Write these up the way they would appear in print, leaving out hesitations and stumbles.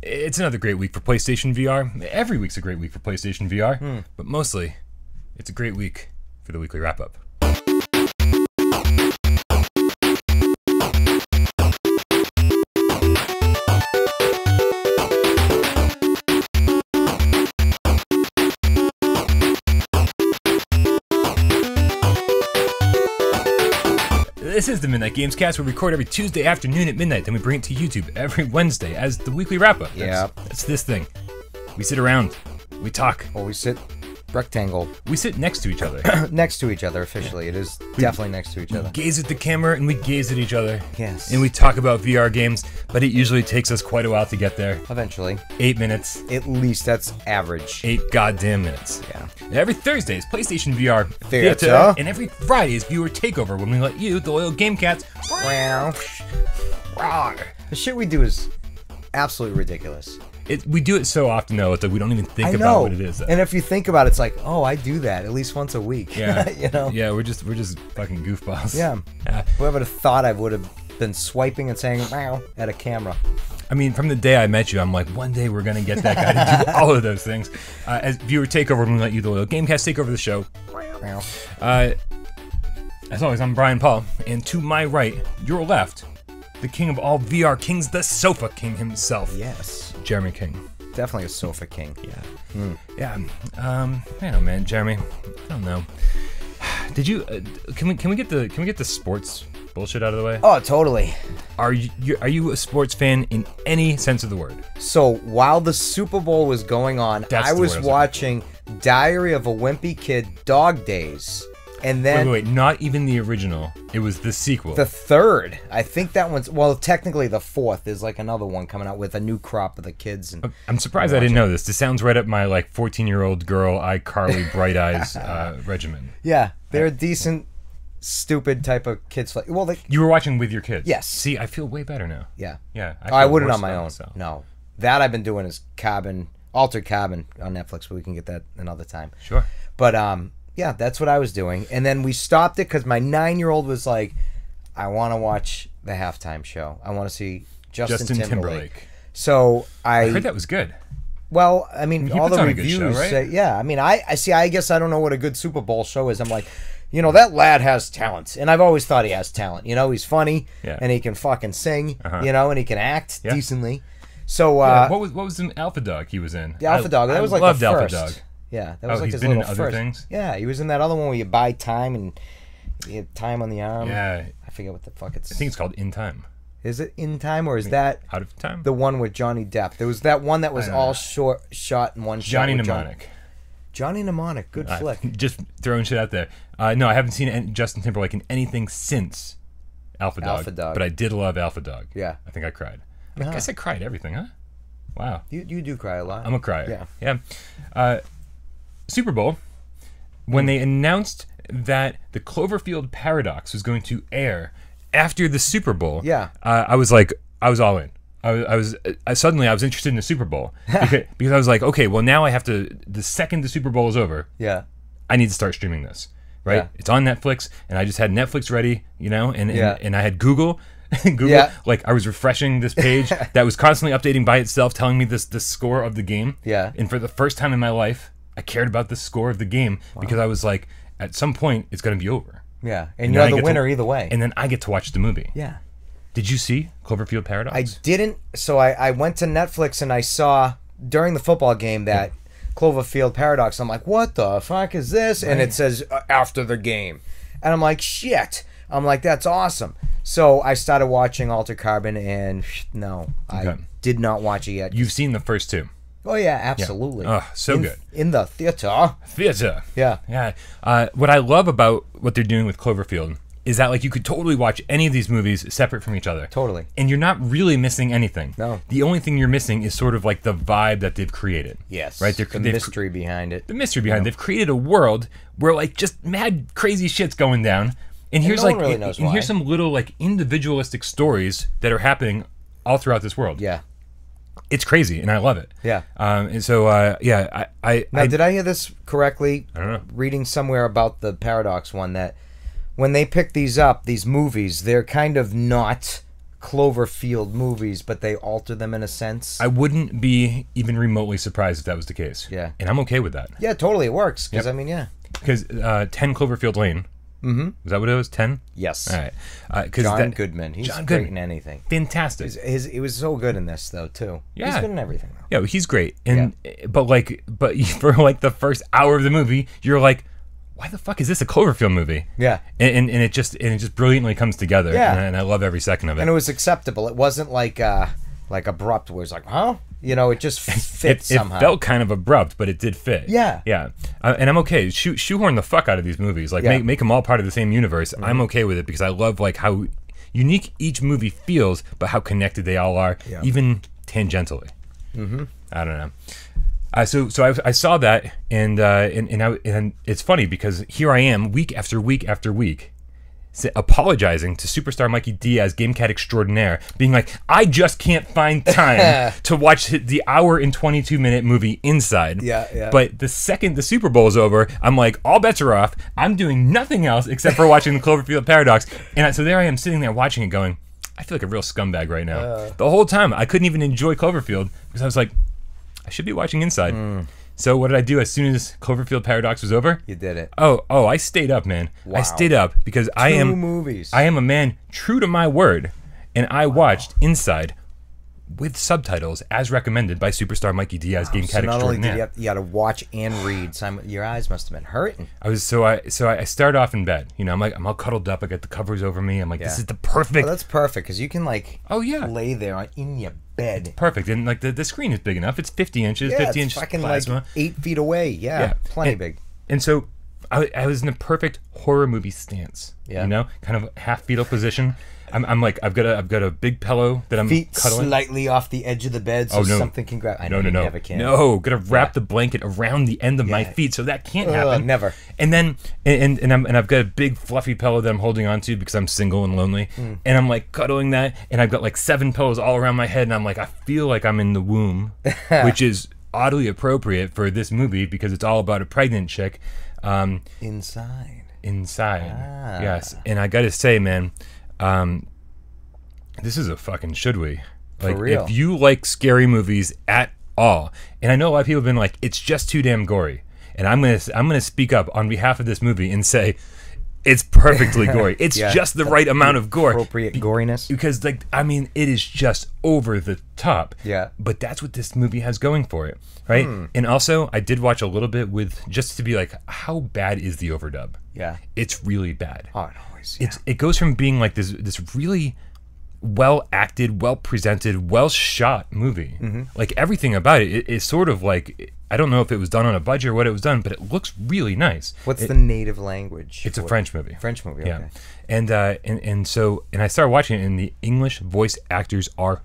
It's another great week for PlayStation VR. Every week's a great week for PlayStation VR, but mostly, it's a great week for the weekly wrap-up. This is the Midnight Gamescast. We record every Tuesday afternoon at midnight, then we bring it to YouTube every Wednesday as the weekly wrap-up. Yeah. That's this thing. We sit around. We talk. Or we sit rectangle. We sit next to each other. Next to each other, officially. It is definitely next to each other. We gaze at the camera and we gaze at each other. Yes. And we talk about VR games, but it usually takes us quite a while to get there. Eventually. 8 minutes. At least, that's average. 8 goddamn minutes. Yeah. And every Thursday is PlayStation VR Theater. And every Friday is Viewer Takeover when we let you, the loyal game cats, the shit we do is absolutely ridiculous. We do it so often though that we don't even think about what it is. And if you think about it, it's like, oh, I do that at least once a week. Yeah. You know? Yeah, we're just fucking goofballs. Yeah. Whoever would have thought I would have been swiping and saying wow at a camera. I mean, from the day I met you, I'm like, one day we're gonna get that guy to do all of those things. As Viewer Takeover, when we let you, the loyal Gamecast, take over the show. As always, I'm Brian Paul, and to my right, your left, the king of all VR kings, the Sofa King himself. Yes. Jeremy King. Definitely a sofa king. Yeah. Yeah. I don't know, man. Jeremy, I don't know. Did you? Can we get the sports bullshit out of the way? Oh, totally. Are you a sports fan in any sense of the word? So while the Super Bowl was going on, I was watching Diary of a Wimpy Kid: Dog Days. And then wait, not even the original. It was the sequel. The third. I think that one's, well, technically the fourth. There's like another one coming out with a new crop of the kids. And I'm surprised I didn't know this. This sounds right up my like 14-year-old girl, iCarly, Bright Eyes regimen. Yeah, they're a decent, stupid type of kids. Well, you were watching with your kids. Yes. See, I feel way better now. Yeah. Yeah. I wouldn't on my own. No, that I've been doing is Altered Carbon on Netflix, but we can get that another time. Sure. But yeah, that's what I was doing. And then we stopped it because my 9-year-old was like, I want to watch the halftime show. I want to see Justin Timberlake. So I heard that was good. Well, I mean, all the reviews show, right? say, yeah. I mean, I guess I don't know what a good Super Bowl show is. I'm like, you know, that lad has talent. And I've always thought he has talent. You know, he's funny and he can fucking sing, you know, and he can act decently. So, what was the Alpha Dog he was in? The Alpha Dog. That was like loved the first. Alpha Dog. Yeah, that was like he's his been little in other first. things? Yeah, he was in that other one where you buy time and you have time on the arm. Yeah. I forget what the fuck it's... I think it's called In Time. Is it In Time or is that... Out of Time? The one with Johnny Depp. There was that one that was all shot in one shot. Johnny Mnemonic. Johnny Mnemonic. Good flick. Just throwing shit out there. No, I haven't seen Justin Timberlake in anything since Alpha Dog. But I did love Alpha Dog. Yeah. I think I cried. I guess I cried everything, huh? Wow. You do cry a lot. I'm a crier. Yeah. Yeah. Super Bowl, when they announced that the Cloverfield Paradox was going to air after the Super Bowl, I was all in. I was interested in the Super Bowl because I was like, okay, well now I have to. The second the Super Bowl is over, I need to start streaming this. Right? Yeah. It's on Netflix, and I just had Netflix ready, you know, and I had Google. Like I was refreshing this page that was constantly updating by itself, telling me the score of the game. Yeah. And for the first time in my life, I cared about the score of the game because I was like, at some point, it's going to be over. Yeah, and you're the winner either way. And then I get to watch the movie. Yeah. Did you see Cloverfield Paradox? I didn't. So I went to Netflix and I saw during the football game that Cloverfield Paradox. I'm like, what the fuck is this? Right. And it says after the game. And I'm like, shit. I'm like, that's awesome. So I started watching Altered Carbon and I did not watch it yet. You've seen the first two. Oh, yeah, absolutely. Yeah. Oh, so good. In the theater. Yeah. Yeah. What I love about what they're doing with Cloverfield is that, like, you could totally watch any of these movies separate from each other. Totally. And you're not really missing anything. No. The only thing you're missing is sort of, like, the vibe that they've created. Yes. Right? The mystery behind it. The mystery behind it. They've created a world where, like, just mad crazy shit's going down. And here's, no one really knows why. Here's some little, like, individualistic stories that are happening all throughout this world. Yeah. It's crazy, and I love it. Yeah. And so, Now, did I hear this correctly? I don't know. Reading somewhere about the Paradox one, that when they pick these up, these movies, they're kind of not Cloverfield movies, but they alter them in a sense. I wouldn't be even remotely surprised if that was the case. Yeah. And I'm okay with that. Yeah, totally. It works. Because, I mean, yeah. Because 10 Cloverfield Lane. Mm-hmm. Is that what it was? 10? Yes. All right. John Goodman. He's great in anything. Fantastic. He was so good in this, though, too. Yeah. He's good in everything, though. Yeah, he's great. And but for like the first hour of the movie, you're like, why the fuck is this a Cloverfield movie? Yeah. And it just brilliantly comes together. Yeah. And I love every second of it. And it was acceptable. It wasn't like abrupt where it's like, huh? You know, it just fit somehow. It felt kind of abrupt, but it did fit. Yeah. Yeah. And I'm okay. Shoehorn the fuck out of these movies. Like, make them all part of the same universe. Mm-hmm. I'm okay with it because I love, like, how unique each movie feels, but how connected they all are, even tangentially. Mm-hmm. I don't know. So I saw that, and it's funny because here I am, week after week after week, apologizing to superstar Mikey Diaz, Game Cat extraordinaire, being like, I just can't find time to watch the hour and 22-minute movie Inside. Yeah. But the second the Super Bowl is over, I'm like, all bets are off. I'm doing nothing else except for watching the Cloverfield Paradox. And so there I am sitting there watching it going, I feel like a real scumbag right now. The whole time, I couldn't even enjoy Cloverfield because I was like, I should be watching Inside. So what did I do as soon as Cloverfield Paradox was over? You did it. Oh, I stayed up, man. Wow. I stayed up because I am movies. I am a man true to my word, and I watched Inside with subtitles as recommended by superstar Mikey Diaz, Game Cat extraordinaire. Not only did you had to watch and read, your eyes must have been hurting. I start off in bed. You know, I'm all cuddled up. I got the covers over me. I'm like, this is the perfect. Oh, that's perfect because you can lay there in your bed. Perfect, and like the screen is big enough. It's 50 inches, 50 inches fucking plasma. like 8 feet away. Yeah. Plenty big. And so I was in a perfect horror movie stance. Yeah. You know, kind of half fetal position. I'm like, I've got a big pillow that I'm feet cuddling slightly off the edge of the bed so something can grab. No. Gotta wrap the blanket around the end of my feet so that can't happen. Never. And then and I've got a big fluffy pillow that I'm holding on to because I'm single and lonely. And I'm like cuddling that, and I've got like 7 pillows all around my head, and I'm like, I feel like I'm in the womb, which is oddly appropriate for this movie because it's all about a pregnant chick. Inside. Yes. And I gotta say, man, this is a fucking should we? Like, for real. If you like scary movies at all, and I know a lot of people have been like, it's just too damn gory, and I'm gonna speak up on behalf of this movie and say, it's perfectly gory. It's just the right amount of gore, appropriate goriness, because like, I mean, it is just over the top. Yeah. But that's what this movie has going for it, right? And also, I did watch a little bit with just to be like, how bad is the overdub? Yeah. It's really bad. Oh, it always. Yeah. It goes from being like this really well acted, well presented, well shot movie. Like everything about it is sort of like, I don't know if it was done on a budget or what it was done, but it looks really nice. What's the native language? It's a French movie. French movie, okay. Yeah. And so I started watching it, and the English voice actors are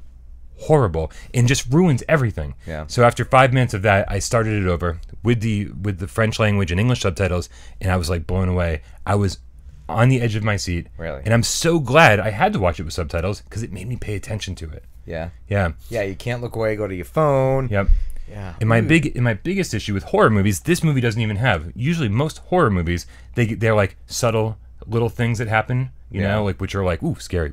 horrible and just ruins everything. Yeah. So after 5 minutes of that, I started it over with the French language and English subtitles, and I was like blown away. I was on the edge of my seat. Really? And I'm so glad I had to watch it with subtitles because it made me pay attention to it. Yeah. Yeah. Yeah, you can't look away, go to your phone. Yep. Yeah. And my biggest issue with horror movies, this movie doesn't even have. Usually most horror movies, they're like subtle little things that happen, you know, like which are like, ooh, scary,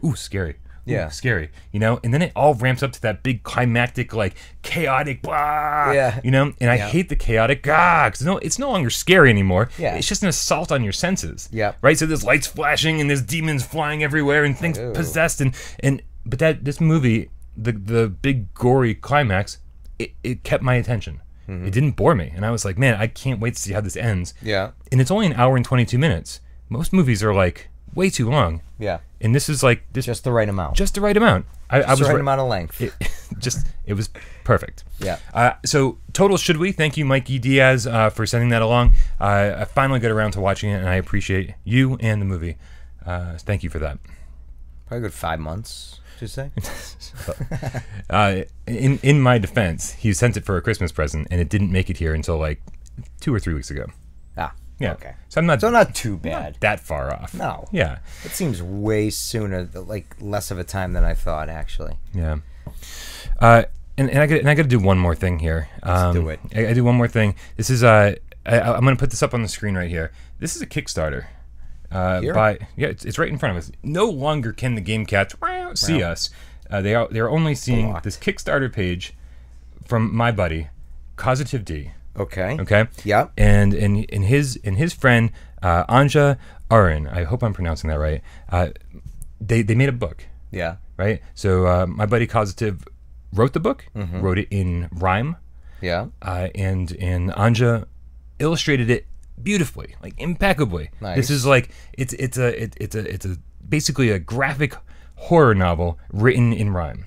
scary, you know, and then it all ramps up to that big climactic, like chaotic, blah, you know, and I hate the chaotic, because it's no longer scary anymore. Yeah. It's just an assault on your senses. Yeah. Right. So there's lights flashing and there's demons flying everywhere and things possessed but this movie, the big gory climax, it kept my attention. It didn't bore me, and I was like, man, I can't wait to see how this ends. Yeah. And it's only an hour and 22 minutes. Most movies are like way too long. Yeah. And this is like just the right amount. Just the right amount. I was the right amount of length. It was perfect. Yeah. So total should we? Thank you, Mikey Diaz, for sending that along. I finally got around to watching it, and I appreciate you and the movie. Thank you for that. Probably a good 5 months. To say. In my defense, he sent it for a Christmas present, and it didn't make it here until like 2 or 3 weeks ago. Yeah. Okay. So I'm not too bad. Not that far off. No. Yeah. It seems way sooner, like less of a time than I thought, actually. Yeah. And I got to do one more thing here. Let's do it. I do one more thing. This is I'm going to put this up on the screen right here. This is a Kickstarter. It's right in front of us. No longer can the game cats see us. They're only seeing this Kickstarter page from my buddy, Causative D. Okay. Okay. Yep. And his friend Anja Arin. I hope I'm pronouncing that right. They made a book. Yeah. Right. So my buddy Causative wrote the book. Wrote it in rhyme. Yeah. And Anja illustrated it beautifully, like impeccably. Nice. This is like it's a basically a graphic horror novel written in rhyme.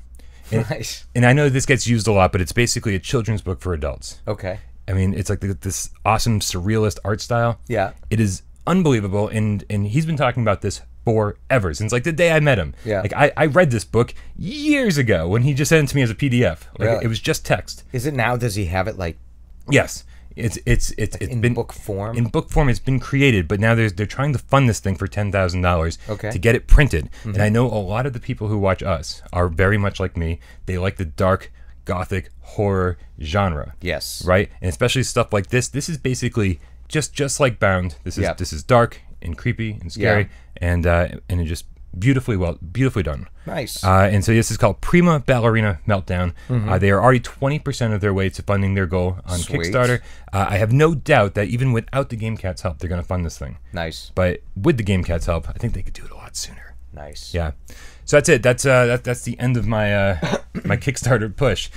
And, nice. And I know this gets used a lot, but it's basically a children's book for adults. Okay. I mean, it's like this awesome surrealist art style. Yeah. It is unbelievable, and he's been talking about this forever, since like the day I met him. Yeah. Like I read this book years ago when he just sent it to me as a PDF. Like Really? it was just text. Is it now? Does he have it like? Yes. It's in been book form. In book form, it's been created, but now they're trying to fund this thing for $10,000 to get it printed. And I know a lot of the people who watch us are very much like me. They like the dark, gothic horror genre. Yes. Right, and especially stuff like this. This is basically just like Bound. This is dark and creepy and scary, and it just beautifully done. Nice. And so this is called Prima, Ballerina, Meltdown. They are already 20% of their way to funding their goal on Kickstarter. I have no doubt that even without the Game Cat's help, they're going to fund this thing. Nice. But with the Game Cat's help, I think they could do it a lot sooner. Nice. Yeah. So that's it. That's the end of my my Kickstarter push.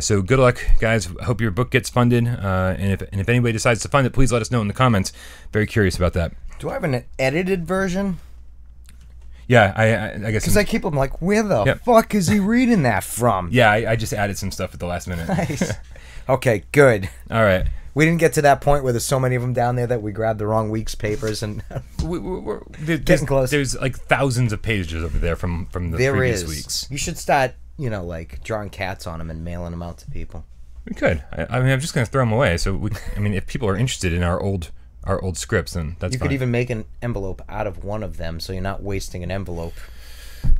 So good luck, guys. Hope your book gets funded. And if anybody decides to fund it, please let us know in the comments. Very curious about that. Do I have an edited version? Yeah, I guess. Because I keep them like, where the fuck is he reading that from? Yeah, I just added some stuff at the last minute. Nice. Okay, good. All right. We didn't get to that point where there's so many of them down there that we grabbed the wrong week's papers and we're getting close. There's like thousands of pages over there from the previous weeks. You should start, like drawing cats on them and mailing them out to people. We could. I mean, I'm just going to throw them away. So if people are interested in our old scripts, then that's fine. You could even make an envelope out of one of them, so you're not wasting an envelope.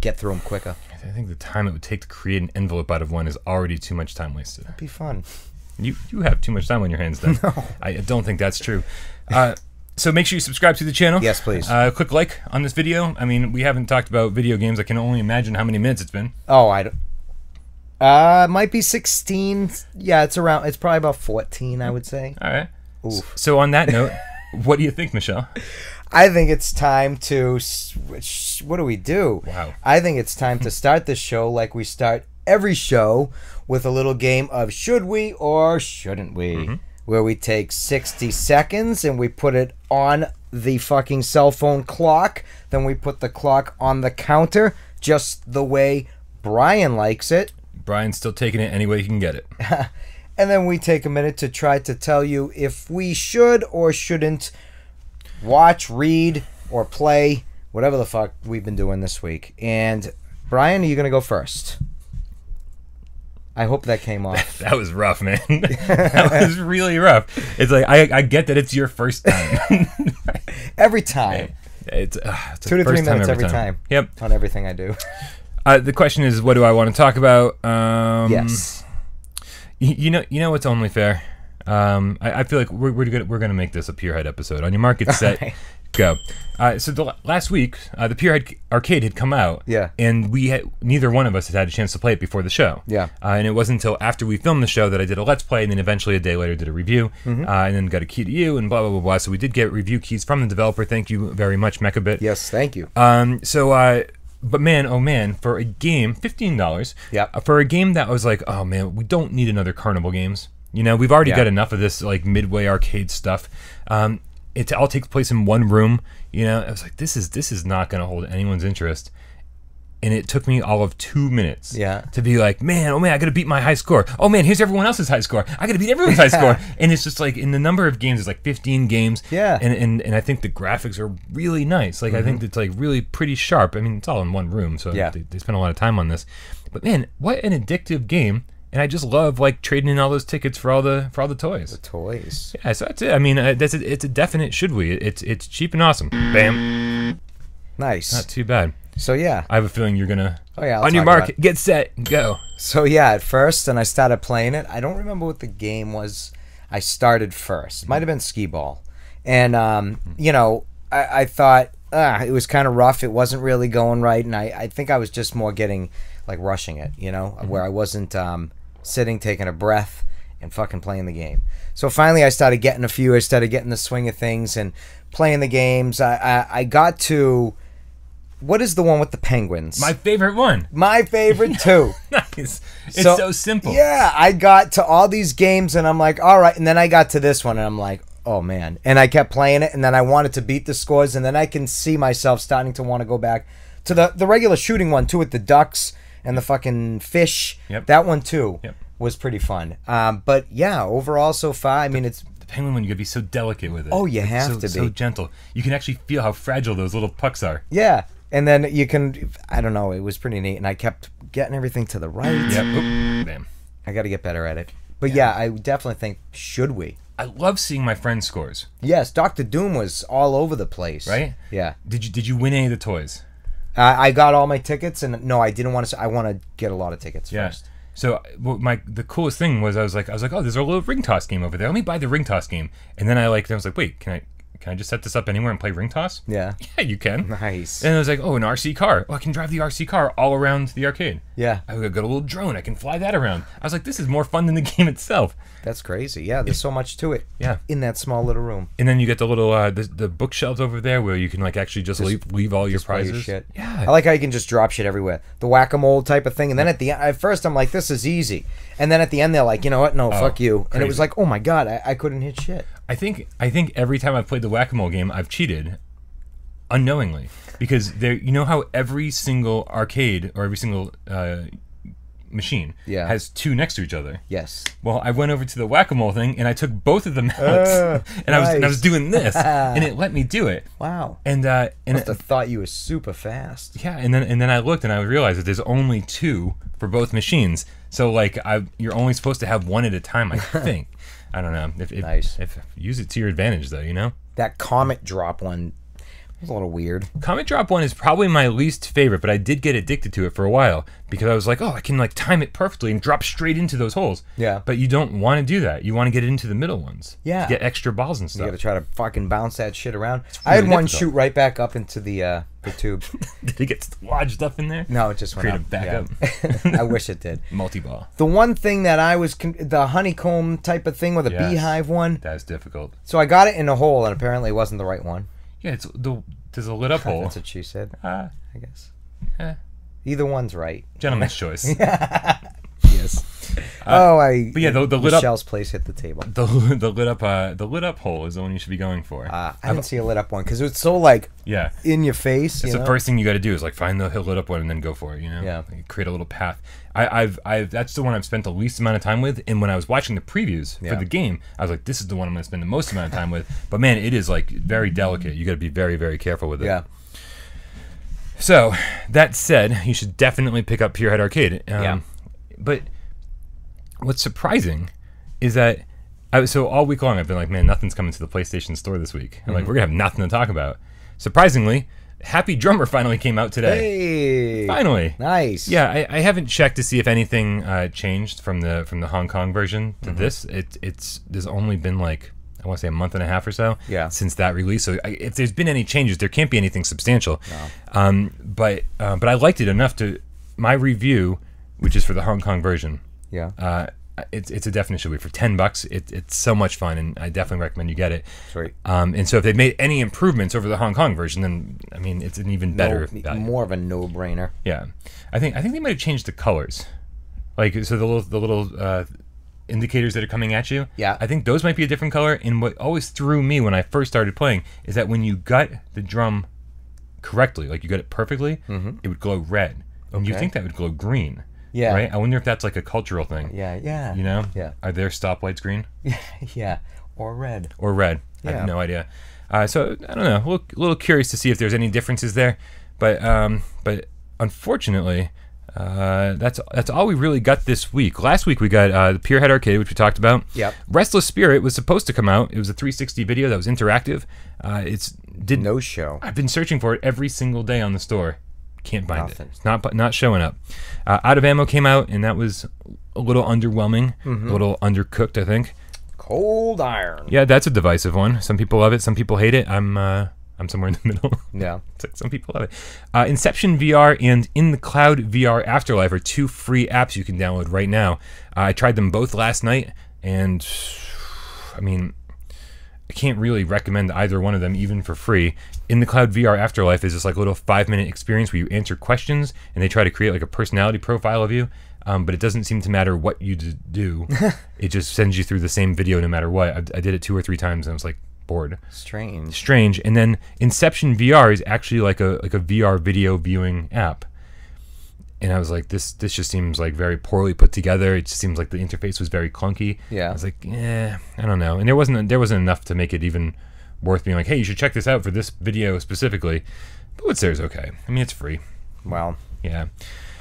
Get through them quicker. I think the time it would take to create an envelope out of one is already too much time wasted. It'd be fun. You have too much time on your hands then. No. I don't think that's true. So make sure you subscribe to the channel. Yes, please. Click like on this video. I mean, we haven't talked about video games. I can only imagine how many minutes it's been. Oh, I don't... might be 16. Yeah, it's probably about 14, I would say. All right. Oof. So on that note, what do you think, Michelle? I think it's time to switch. What do we do? Wow. I think it's time to start the show like we start every show, with a little game of should we or shouldn't we, where we take 60 seconds and we put it on the fucking cell phone clock, then we put the clock on the counter just the way Brian likes it. Brian's still taking it any way he can get it. And then we take a minute to try to tell you if we should or shouldn't watch, read, or play whatever the fuck we've been doing this week. And Brian, are you going to go first? I hope that came off. That was rough, man. That was really rough. It's like, I get that it's your first time. Every time. It's 2 to 3 minutes every time. Yep. On everything I do. The question is, what do I want to talk about? Yes. You know what's only fair? I feel like we're gonna make this a Pierhead episode. On your mark, get set, right. Go. So last week, the Pierhead Arcade had come out. Yeah. And neither one of us had a chance to play it before the show. Yeah. And it wasn't until after we filmed the show that I did a Let's Play, and then eventually a day later did a review, and then got a key to you, and blah, blah, blah, blah. So we did get review keys from the developer. Thank you very much, Mechabit. Yes, thank you. But man, oh man, for a game, $15. Yeah. For a game that was like, oh man, we don't need another Carnival Games. We've already got enough of this like Midway arcade stuff. It all takes place in one room. I was like, this is not going to hold anyone's interest. And it took me all of 2 minutes to be like, man, oh man, I got to beat my high score. Oh man, here's everyone else's high score. I got to beat everyone's high score. And it's just like, in the number of games, it's like 15 games. Yeah. And I think the graphics are really nice. Like, I think it's like really pretty sharp. I mean, it's all in one room, so they spent a lot of time on this. But man, what an addictive game. And I just love like trading in all those tickets for all the toys. The toys. Yeah, so that's it. I mean, it's a definite should we. It's cheap and awesome. Bam. Nice. Not too bad. So yeah, I have a feeling you're gonna. Oh yeah. On your mark, get set, go. So yeah, at first, and I started playing it. I don't remember what the game was. I started first. Might have been skee ball, and I thought, it was kind of rough. It wasn't really going right, and I think I was just more getting like rushing it, you know, where I wasn't sitting, taking a breath, and fucking playing the game. So finally, I started getting a few. I started getting the swing of things and playing the games. I got to, what is the one with the penguins? My favorite one. My favorite too. Nice. It's so simple. Yeah, I got to all these games, and I'm like, all right. And then I got to this one, and I'm like, oh man. And I kept playing it, and then I wanted to beat the scores, and then I can see myself starting to want to go back to the regular shooting one too, with the ducks and the fucking fish. Yep. That one too. Yep. Was pretty fun. But yeah, overall so far, I mean, it's... The penguin one, you gotta be so delicate with it. Oh, you have to be. So gentle. You can actually feel how fragile those little pucks are. Yeah. And then you can... I don't know. It was pretty neat. And I kept getting everything to the right. Yep. Oop. Bam. I gotta get better at it. But yeah, I definitely think, should we? I love seeing my friends' scores. Yes, Dr. Doom was all over the place. Right? Yeah. Did you win any of the toys? I got all my tickets, and no, I didn't want to... I want to get a lot of tickets first. So the coolest thing was I was like, oh, there's a little ring toss game over there. Let me buy the ring toss game. And then I was like, wait, can I just set this up anywhere and play ring toss? Yeah. Yeah, you can. Nice. And I was like, oh, an RC car. Oh, I can drive the RC car all around the arcade. Yeah. I got a little drone. I can fly that around. I was like, this is more fun than the game itself. That's crazy. Yeah, there's so much to it. Yeah. In that small little room. And then you get the little the bookshelves over there where you can like actually just leave all your prizes. Your shit. Yeah. I like how you can just drop shit everywhere. The whack-a-mole type of thing. And then at first I'm like, this is easy. And then at the end they're like, you know what? No, fuck you. And it was like, oh my god, I couldn't hit shit. I think every time I've played the whack-a-mole game, I've cheated unknowingly, because there, you know how every single arcade or every single machine has two next to each other. Yes. Well, I went over to the whack-a-mole thing and I took both of them out, and nice. I was doing this, and it let me do it. Wow. And must have thought you were super fast. Yeah, and then I looked and I realized that there's only two for both machines. So like you're only supposed to have one at a time, I think. I don't know. Nice. If use it to your advantage, though, you know. That comet drop one was a little weird. Comet drop one is probably my least favorite, but I did get addicted to it for a while because I was like, oh, I can like time it perfectly and drop straight into those holes. Yeah. But you don't want to do that. You want to get it into the middle ones. Yeah. To get extra balls and stuff. You got to try to fucking bounce that shit around. Really I had one difficult. shoot right back up into the tube. Did it get lodged up in there? No, it just went Create up. a backup. Yeah. I wish it did. Multi-ball. The one thing that I was... the honeycomb type of thing with a beehive one. That's difficult. So I got it in a hole, and apparently it wasn't the right one. Yeah, there's a lit up hole. That's what she said. I guess. Either one's right. Gentleman's choice. Yes. But yeah, the lit up. Michelle's place hit the table. The lit up hole is the one you should be going for. I didn't see a lit up one because it's so like in your face. It's the first thing you got to do is like find the lit up one and then go for it. You know, like, create a little path. I've that's the one I've spent the least amount of time with. And when I was watching the previews for the game, I was like, this is the one I'm going to spend the most amount of time with. But man, it is like very delicate. You got to be very, very careful with it. Yeah. So that said, you should definitely pick up Pierhead Arcade. But what's surprising is that so all week long I've been like, man, nothing's coming to the PlayStation Store this week. I'm like, we're gonna have nothing to talk about. Surprisingly, Happy Drummer finally came out today. Hey, finally, nice. Yeah, I haven't checked to see if anything changed from the Hong Kong version to this. There's only been like, I want to say a month and a half or so since that release. So if there's been any changes, there can't be anything substantial. No. But I liked it enough to my review, which is for the Hong Kong version. Yeah. It's a definite should be for $10. It's so much fun, and I definitely recommend you get it. Sweet. And so if they've made any improvements over the Hong Kong version, then I mean it's an even better value. More of a no-brainer. Yeah, I think they might have changed the colors, like so the little indicators that are coming at you. Yeah. I think those might be a different color. And what always threw me when I first started playing is that when you gut the drum correctly, like you got it perfectly, it would glow red, and you think that would glow green. Yeah. Right? I wonder if that's like a cultural thing. Yeah. You know? Yeah. Are their stoplights green? Yeah. Or red. Or red. I have no idea. So I don't know. A little curious to see if there's any differences there. But unfortunately, that's all we really got this week. Last week we got the Pierhead Arcade, which we talked about. Yep. Restless Spirit was supposed to come out. It was a 360 video that was interactive. No show. I've been searching for it every single day on the store. Can't find it. It's not showing up. Out of Ammo came out, and that was a little underwhelming, a little undercooked, I think. Cold Iron. Yeah, that's a divisive one. Some people love it, some people hate it. I'm I'm somewhere in the middle. Yeah. It's like some people love it. Inception VR and In the Cloud VR Afterlife are 2 free apps you can download right now. I tried them both last night, and I mean, I can't really recommend either one of them even for free. In the Cloud VR Afterlife is just like a little 5-minute experience where you answer questions, and they try to create like a personality profile of you. But it doesn't seem to matter what you do. It just sends you through the same video no matter what. I did it 2 or 3 times, and I was like, bored. Strange. And then Inception VR is actually like a VR video viewing app. And I was like, this just seems like very poorly put together. It just seems like the interface was very clunky. Yeah. I was like, I don't know. And there wasn't enough to make it even worth being like, hey, you should check this out for this video specifically. But what's there is okay. I mean, it's free. Well. Yeah.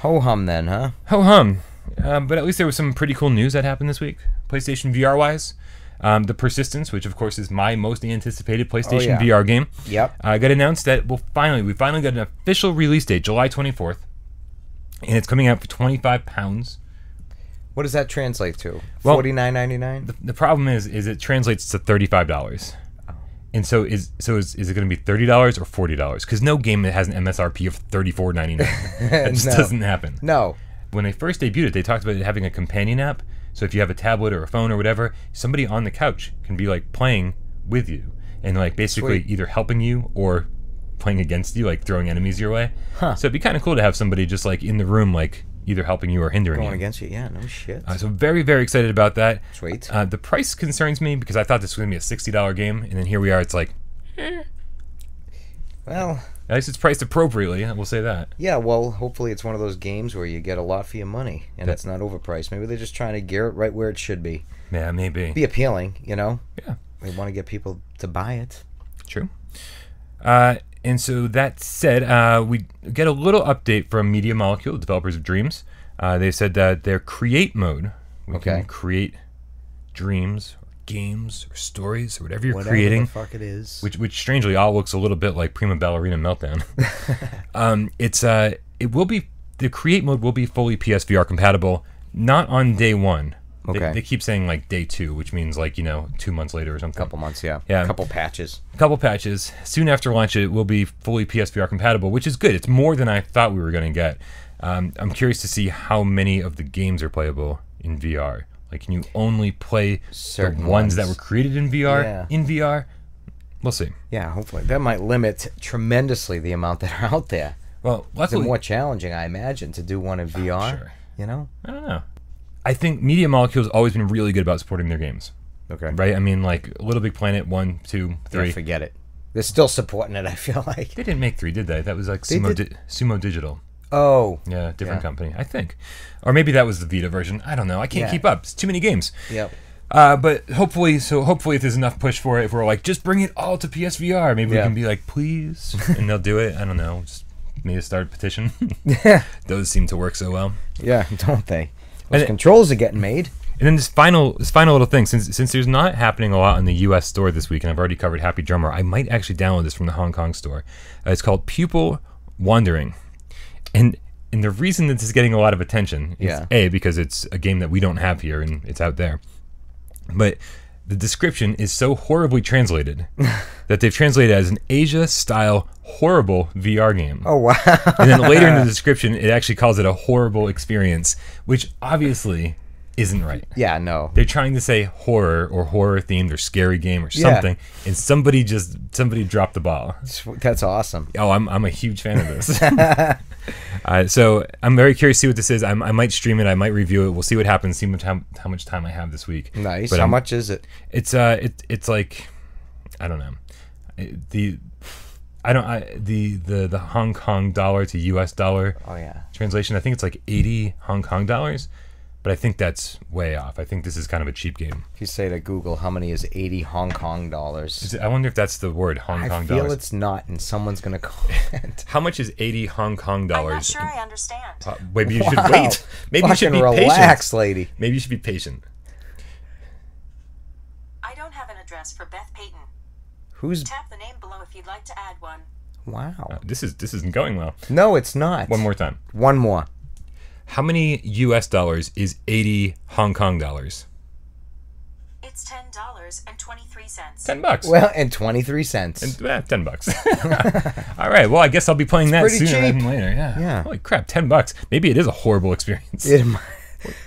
Ho hum then, huh? Ho hum. But at least there was some pretty cool news that happened this week, PlayStation VR wise. The Persistence, which of course is my most anticipated PlayStation VR game, got announced that we finally got an official release date, July 24th, and it's coming out for £25. What does that translate to? Well, $49.99? The problem is it translates to $35. And so is it going to be $30 or $40? Because no game that has an MSRP of $34.99. That just doesn't happen. No. When they first debuted it, they talked about it having a companion app. So if you have a tablet or a phone or whatever, somebody on the couch can be like playing with you and like basically either helping you or playing against you, like throwing enemies your way. Huh. So it'd be kind of cool to have somebody just like in the room, like either helping you or hindering you. Going against you, yeah, no shit. So very, very excited about that. Sweet. The price concerns me because I thought this was going to be a $60 game, and then here we are, it's like, Well, at least it's priced appropriately, we'll say that. Yeah, well, hopefully it's one of those games where you get a lot for your money, and it's not overpriced. Maybe they're just trying to gear it right where it should be. Yeah, maybe. Be appealing, you know? Yeah. They want to get people to buy it. True. And so that said, we get a little update from Media Molecule, developers of Dreams. They said that their create mode, we can create dreams, or games, or stories, or whatever you're creating. Whatever the fuck it is. Which strangely all looks a little bit like Prima, Ballerina, Meltdown. The create mode will be fully PSVR compatible, not on day 1. Okay. They keep saying like day 2, which means like, 2 months later or something. Couple months, yeah. Couple patches. Soon after launch, it will be fully PSVR compatible, which is good. It's more than I thought we were going to get. I'm curious to see how many of the games are playable in VR. Like, can you only play certain ones that were created in VR in VR? We'll see. Yeah, hopefully. That might limit tremendously the amount that are out there. Well, luckily, it's more challenging, I imagine, to do one in VR. Sure. You know? I don't know. I think Media Molecule has always been really good about supporting their games. Okay. Right? I mean, like, Little Big Planet 1, 2, 3. Yeah, forget it. They're still supporting it, I feel like. They didn't make 3, did they? That was like Sumo Digital. Oh. Yeah, different company, I think. Or maybe that was the Vita version. I don't know. I can't keep up. It's too many games. Yep. But hopefully if there's enough push for it, if we're like, just bring it all to PSVR, maybe we can be like, please. And they'll do it. I don't know. Just maybe start a petition. Those seem to work so well. Yeah, don't they? Those controls are getting made. And then this final little thing, since there's not happening a lot in the U.S. store this week, and I've already covered Happy Drummer, I might actually download this from the Hong Kong store. It's called Pupil Wandering. And the reason that this is getting a lot of attention is A, because it's a game that we don't have here and it's out there. But the description is so horribly translated that they've translated it as an Asia-style horrible VR game. Oh, wow. And then later in the description, it actually calls it a horrible experience, which obviously isn't right. Yeah, no. They're trying to say horror or horror-themed or scary game or something, and somebody dropped the ball. That's awesome. Oh, I'm a huge fan of this. So I'm very curious to see what this is. I might stream it. I might review it. We'll see what happens. See how much time I have this week. Nice. But how much is it? It's like, I don't know. The Hong Kong dollar to US dollar translation. I think it's like 80 Hong Kong dollars. But I think that's way off. I think this is kind of a cheap game. If you say to Google, how many is 80 Hong Kong dollars? I wonder if that's the word, Hong Kong dollars. I feel it's not, and someone's going to comment. How much is 80 Hong Kong dollars? I'm not sure I understand. Maybe you should wait. Maybe you should be relax, patient. Lady. Maybe you should be patient. I don't have an address for Beth Payton. Tap the name below if you'd like to add one. Wow. This isn't going well. No, it's not. One more time. One more. How many US dollars is 80 Hong Kong dollars? It's It's $10.23. $10. Well, and 23 cents. And, $10. All right. Well, I guess I'll be playing that sooner than later. Yeah. Holy crap, $10. Maybe it is a horrible experience.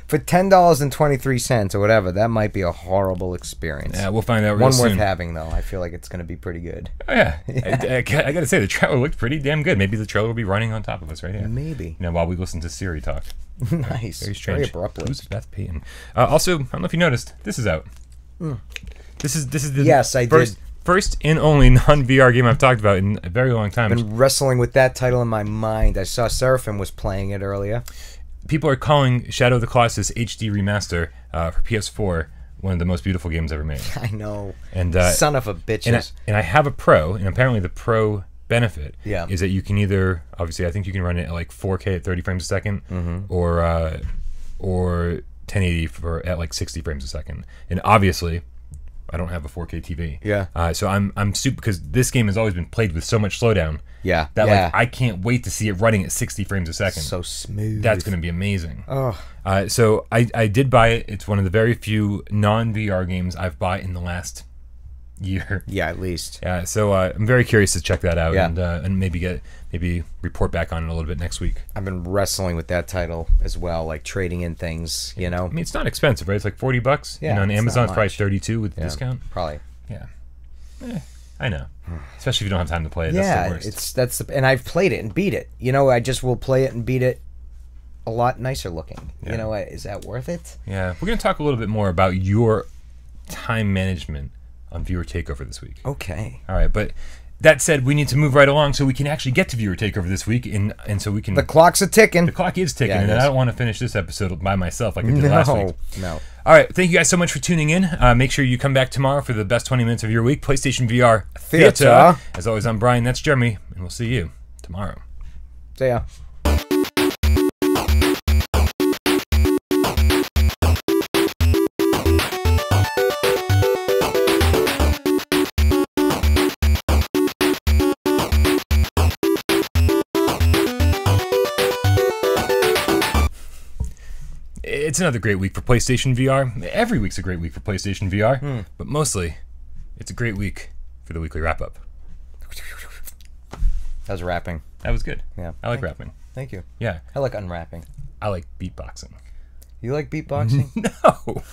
For $10.23 or whatever, that might be a horrible experience. Yeah, we'll find out real One soon. worth having, though. I feel like it's going to be pretty good. Oh, yeah. I got to say, the trailer looked pretty damn good. Maybe the trailer will be running on top of us right here. Maybe. While we listen to Siri talk. Nice. Very strange. Very abruptly. Who's Beth Payton? Also, I don't know if you noticed, this is out. This is the yes, I did. First and only non-VR game I've talked about in a very long time. I've been wrestling with that title in my mind. I saw Seraphim was playing it earlier. People are calling Shadow of the Colossus HD Remaster for PS4 one of the most beautiful games ever made. I know. And son of a bitches. And I have a Pro, and apparently the Pro benefit is that you can either, obviously, I think you can run it at like 4K at 30 frames a second, or 1080 at like 60 frames a second. And obviously, I don't have a 4K TV. Yeah. So I'm super, because this game has always been played with so much slowdown. Yeah. That like I can't wait to see it running at 60 frames a second. So smooth. That's going to be amazing. Oh. So I did buy it. It's one of the very few non-VR games I've bought in the last year. Yeah, at least. Yeah. So I'm very curious to check that out and maybe report back on it a little bit next week. I've been wrestling with that title as well, like trading in things, you know. I mean, it's not expensive, right? It's like $40. Yeah. And on Amazon, it's probably 32 with discount. Probably. Yeah. I know. Especially if you don't have time to play it. That's the worst. And I've played it and beat it. You know, I just will play it and beat it a lot nicer looking. Yeah. You know, is that worth it? Yeah. We're going to talk a little bit more about your time management on Viewer Takeover this week. Okay. All right, but that said, we need to move right along so we can actually get to Viewer Takeover this week, and so we can. The clock's a ticking. The clock is ticking, and I don't want to finish this episode by myself like I did last week. No. All right, thank you guys so much for tuning in. Make sure you come back tomorrow for the best 20 minutes of your week. PlayStation VR Theater. As always, I'm Brian. That's Jeremy, and we'll see you tomorrow. See ya. It's another great week for PlayStation VR. Every week's a great week for PlayStation VR, but mostly, it's a great week for the weekly wrap-up. That was rapping. That was good. Yeah. I like rapping. Thank you. Yeah. I like unwrapping. I like beatboxing. You like beatboxing? No.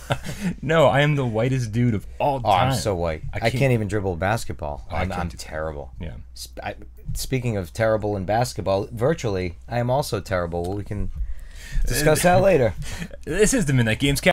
No, I am the whitest dude of all time. Oh, I'm so white. I can't even dribble a basketball. I'm terrible. Yeah. Speaking of terrible in basketball, virtually, I am also terrible. We can discuss that later. This is the Midnight Gamescast.